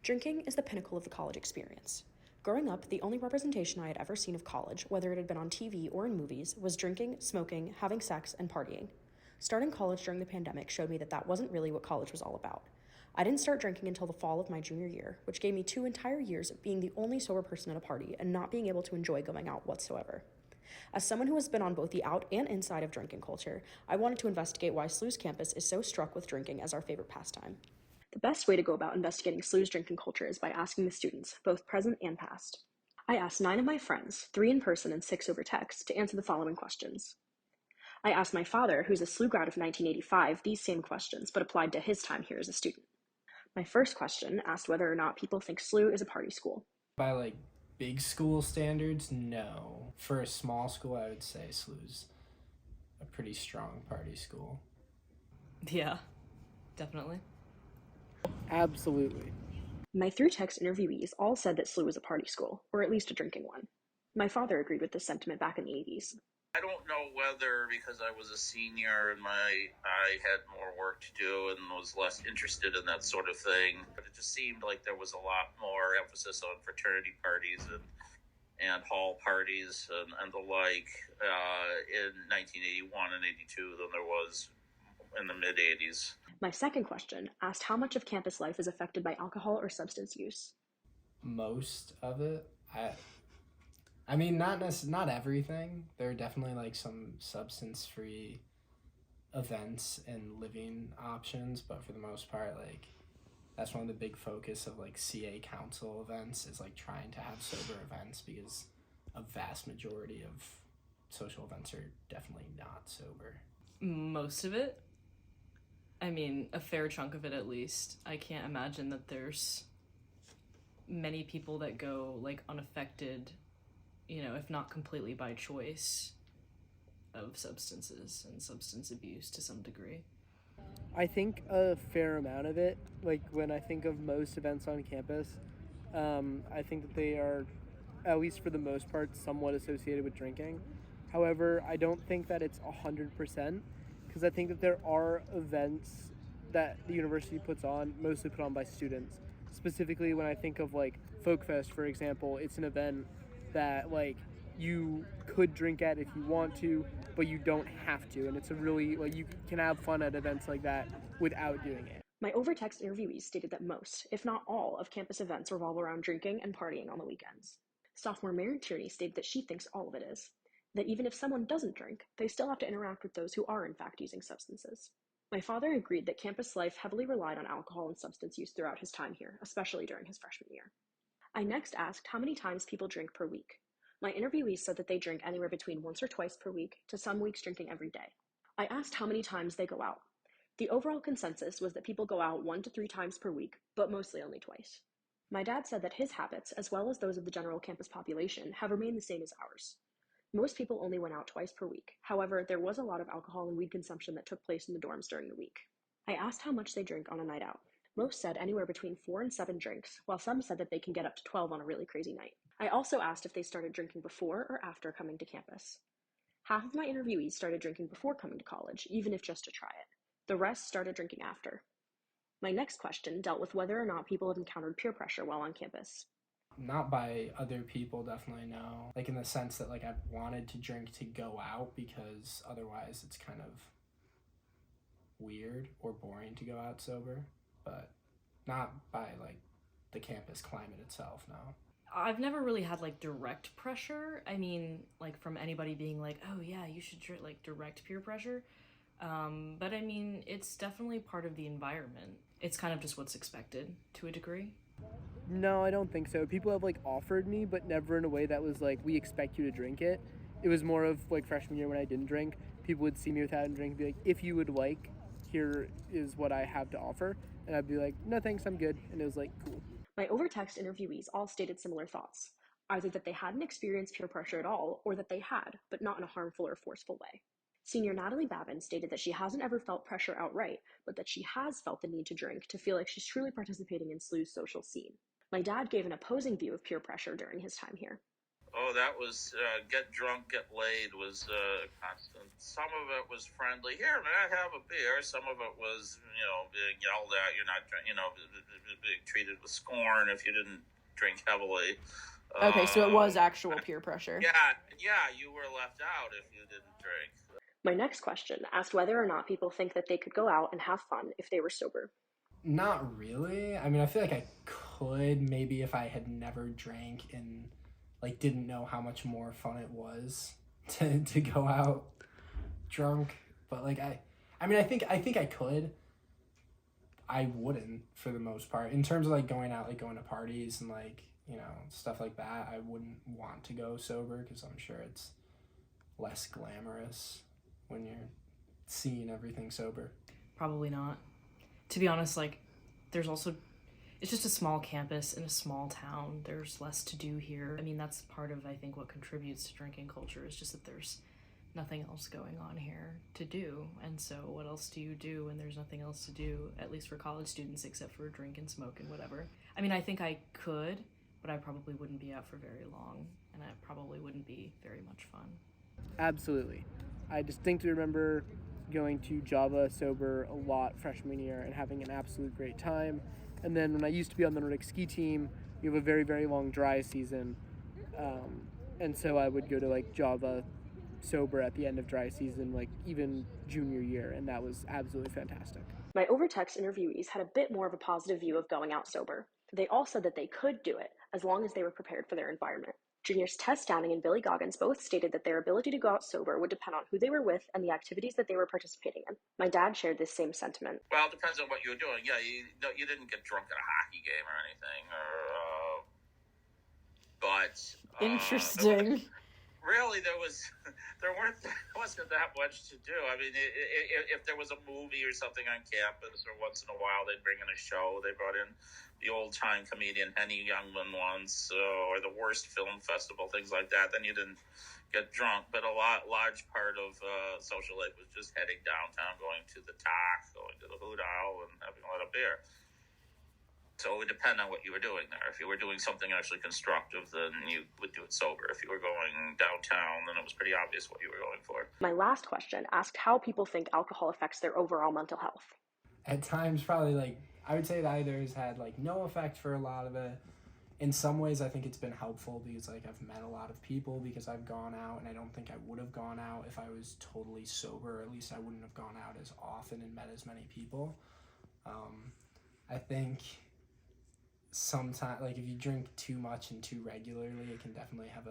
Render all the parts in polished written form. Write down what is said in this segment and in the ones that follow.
Drinking is the pinnacle of the college experience. Growing up, the only representation I had ever seen of college, whether it had been on TV or in movies, was drinking, smoking, having sex, and partying. Starting college during the pandemic showed me that that wasn't really what college was all about. I didn't start drinking until the fall of my junior year, which gave me 2 entire years of being the only sober person at a party and not being able to enjoy going out whatsoever. As someone who has been on both the out and inside of drinking culture, I wanted to investigate why Slu'S campus is so struck with drinking as our favorite pastime. The best way to go about investigating Slu'S drinking culture is by asking the students, both present and past. I asked 9 of my friends, 3 in person and 6 over text, to answer the following questions. I asked my father, who's a Slu'S grad of 1985, these same questions, but applied to his time here as a student. My first question asked whether or not people think Slu'S is a party school. By big school standards, no. For a small school, I would say Slu'S a pretty strong party school. Yeah, definitely. Absolutely. My through-text interviewees all said that Slu'S was a party school, or at least a drinking one. My father agreed with this sentiment back in the 80s. I don't know whether because I was a senior and I had more work to do and was less interested in that sort of thing, but it just seemed like there was a lot more emphasis on fraternity parties and hall parties and the like in 1981 and 82 than there was in the mid-80s. My second question asked how much of campus life is affected by alcohol or substance use. Most of it. I mean, not everything. There are definitely some substance-free events and living options, but for the most part, that's one of the big focus of CA council events is trying to have sober events, because a vast majority of social events are definitely not sober. Most of it. I mean, a fair chunk of it at least. I can't imagine that there's many people that go unaffected, if not completely by choice, of substances and substance abuse to some degree. I think a fair amount of it, when I think of most events on campus, I think that they are, at least for the most part, somewhat associated with drinking. However, I don't think that it's 100%, because I think that there are events that the university puts on, mostly put on by students. Specifically, when I think of Folk Fest, for example, it's an event that you could drink at if you want to, but you don't have to, and it's a really you can have fun at events like that without doing it. My overtext interviewees stated that most, if not all, of campus events revolve around drinking and partying on the weekends. Sophomore Mary Tierney stated that she thinks all of it is, that even if someone doesn't drink, they still have to interact with those who are in fact using substances. My father agreed that campus life heavily relied on alcohol and substance use throughout his time here, especially during his freshman year. I next asked how many times people drink per week. My interviewees said that they drink anywhere between once or twice per week, to some weeks drinking every day. I asked how many times they go out. The overall consensus was that people go out 1 to 3 times per week, but mostly only twice. My dad said that his habits, as well as those of the general campus population, have remained the same as ours. Most people only went out twice per week. However, there was a lot of alcohol and weed consumption that took place in the dorms during the week. I asked how much they drink on a night out. Most said anywhere between 4 and 7 drinks, while some said that they can get up to 12 on a really crazy night. I also asked if they started drinking before or after coming to campus. Half of my interviewees started drinking before coming to college, even if just to try it. The rest started drinking after. My next question dealt with whether or not people have encountered peer pressure while on campus. Not by other people, definitely no. In the sense that I've wanted to drink to go out, because otherwise it's kind of weird or boring to go out sober, but not by the campus climate itself, no. I've never really had direct pressure. I mean, from anybody being oh yeah, you should drink, direct peer pressure. But I mean, it's definitely part of the environment. It's kind of just what's expected to a degree. No, I don't think so. People have offered me, but never in a way that was we expect you to drink it. It was more of freshman year when I didn't drink. People would see me without a drink and be like, if you would like, here is what I have to offer. And I'd be like, no thanks, I'm good. And it was cool. My overtext interviewees all stated similar thoughts, either that they hadn't experienced peer pressure at all, or that they had, but not in a harmful or forceful way. Senior Natalie Babin stated that she hasn't ever felt pressure outright, but that she has felt the need to drink to feel like she's truly participating in Slu'S social scene. My dad gave an opposing view of peer pressure during his time here. Oh, that was get drunk, get laid was constant. Some of it was friendly. Here, man, I have a beer. Some of it was, being yelled at. You're not, being treated with scorn if you didn't drink heavily. Okay, so it was actual peer pressure. Yeah, you were left out if you didn't drink. My next question asked whether or not people think that they could go out and have fun if they were sober. Not really. I mean, I feel like I could maybe if I had never drank and like didn't know how much more fun it was to go out drunk. But like I mean, I think I could. I wouldn't for the most part. In terms of like going out, like going to parties and like, you know, stuff like that, I wouldn't want to go sober because I'm sure it's less glamorous when you're seeing everything sober. Probably not. To be honest, like, there's also, it's just a small campus in a small town. There's less to do here. I mean, that's part of, I think, what contributes to drinking culture is just that there's nothing else going on here to do. And so what else do you do when there's nothing else to do, at least for college students, except for drink and smoke and whatever? I mean, I think I could, but I probably wouldn't be out for very long, and it probably wouldn't be very much fun. Absolutely. I distinctly remember going to Java sober a lot freshman year and having an absolute great time. And then when I used to be on the Nordic ski team, we have a very, very long dry season. And so I would go to like Java sober at the end of dry season, like even junior year, and that was absolutely fantastic. My overtext interviewees had a bit more of a positive view of going out sober. They all said that they could do it as long as they were prepared for their environment. Juniors Tess Downing and Billy Goggins both stated that their ability to go out sober would depend on who they were with and the activities that they were participating in. My dad shared this same sentiment. Well, it depends on what you were doing. Yeah, you didn't get drunk at a hockey game or anything, but Interesting. really, there wasn't that much to do. I mean, if there was a movie or something on campus, or once in a while they'd bring in a show. They brought in the old-time comedian Henny Youngman once, or the Worst Film Festival, things like that. Then you didn't get drunk, but large part of social life was just heading downtown, going to the Talk, going to the Hoot Owl, and having a lot of beer. So it would depend on what you were doing there. If you were doing something actually constructive, then you would do it sober. If you were going downtown, then it was pretty obvious what you were going for. My last question asked how people think alcohol affects their overall mental health. At times, probably like, I would say it either has had like no effect for a lot of it. In some ways, I think it's been helpful because like I've met a lot of people because I've gone out, and I don't think I would have gone out if I was totally sober. Or at least I wouldn't have gone out as often and met as many people. I think sometimes, like if you drink too much and too regularly, it can definitely have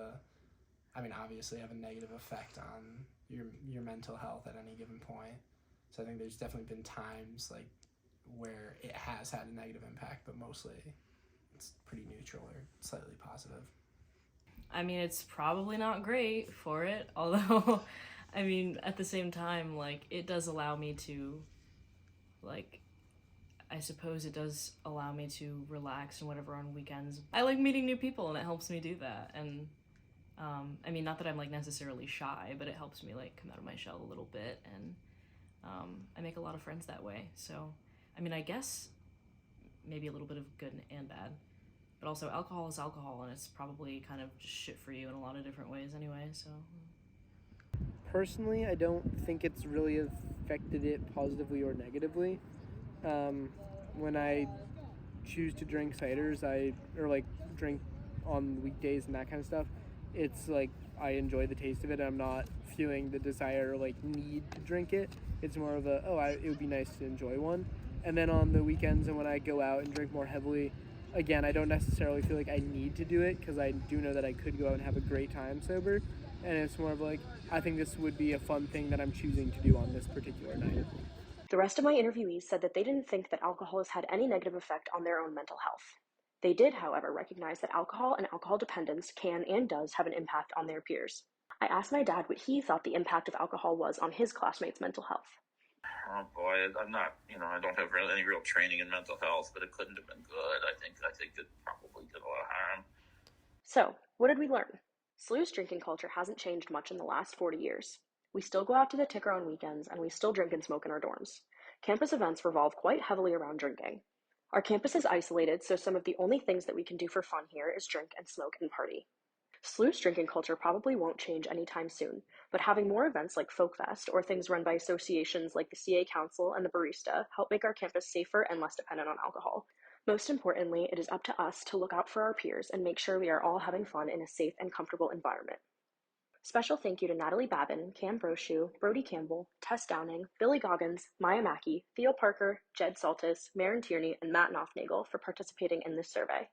obviously have a negative effect on your mental health at any given point. So I think there's definitely been times like where it has had a negative impact, but mostly it's pretty neutral or slightly positive. I mean, it's probably not great for it, although, I mean, at the same time, like, it does allow me to, like, I suppose it does allow me to relax and whatever on weekends. I like meeting new people, and it helps me do that, and, I mean, not that I'm, like, necessarily shy, but it helps me, like, come out of my shell a little bit, and, I make a lot of friends that way, so, I mean, I guess maybe a little bit of good and bad. But also, alcohol is alcohol, and it's probably kind of just shit for you in a lot of different ways anyway, so. Personally, I don't think it's really affected it positively or negatively. When I choose to drink ciders, or drink on weekdays and that kind of stuff, it's like I enjoy the taste of it. I'm not feeling the desire or like need to drink it. It's more of it would be nice to enjoy one. And then on the weekends and when I go out and drink more heavily, again, I don't necessarily feel like I need to do it because I do know that I could go out and have a great time sober. And it's more of like, I think this would be a fun thing that I'm choosing to do on this particular night. The rest of my interviewees said that they didn't think that alcohol has had any negative effect on their own mental health. They did, however, recognize that alcohol and alcohol dependence can and does have an impact on their peers. I asked my dad what he thought the impact of alcohol was on his classmates' mental health. Oh boy, I'm not, I don't have any real training in mental health, but it couldn't have been good. I think it probably did a lot of harm. So, what did we learn? Slu'S drinking culture hasn't changed much in the last 40 years. We still go out to the ticker on weekends, and we still drink and smoke in our dorms. Campus events revolve quite heavily around drinking. Our campus is isolated, so some of the only things that we can do for fun here is drink and smoke and party. Slu'S drinking culture probably won't change anytime soon, but having more events like Folk Fest or things run by associations like the CA Council and the Barista help make our campus safer and less dependent on alcohol. Most importantly, it is up to us to look out for our peers and make sure we are all having fun in a safe and comfortable environment. Special thank you to Natalie Babin, Cam Brochu, Brody Campbell, Tess Downing, Billy Goggins, Maya Mackey, Theo Parker, Jed Saltis, Maren Tierney, and Matt Knopfnagel for participating in this survey.